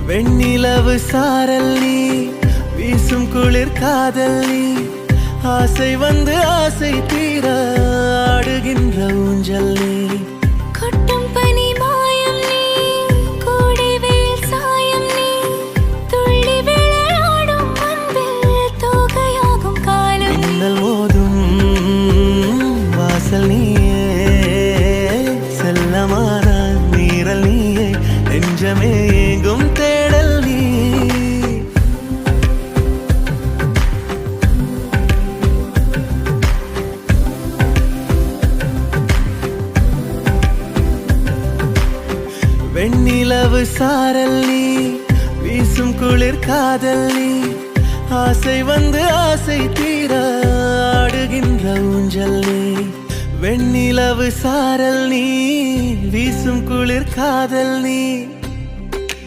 வெண்ணிலவு சாரல் நீ, வீசும் குளிர் காதல் நீ, ஆசை வந்து ஆசை தீர ஆடுகின்ற ஊஞ்சல் நீ. கொட்டும் பனி மாயம் நீ, கோடை வெயில் சாயம் நீ, துள்ளி விளையாடும் அன்பில் தோகையாகும் காலம். மின்னல் மோதும் வாசல் நீயே, செல்லமான நீரல் நீயே, நெஞ்சமே எங்கும் தேடல் நீ. வெண்ணிலவு சாரல் நீ, வீசும் குளிர் காதல் நீ, ஆசை வந்து ஆசை தீர ஆடுகின்ற ஊஞ்சல் நீ. வெண்ணிலவு சாரல் நீ, வீசும் குளிர் காதல் நீ,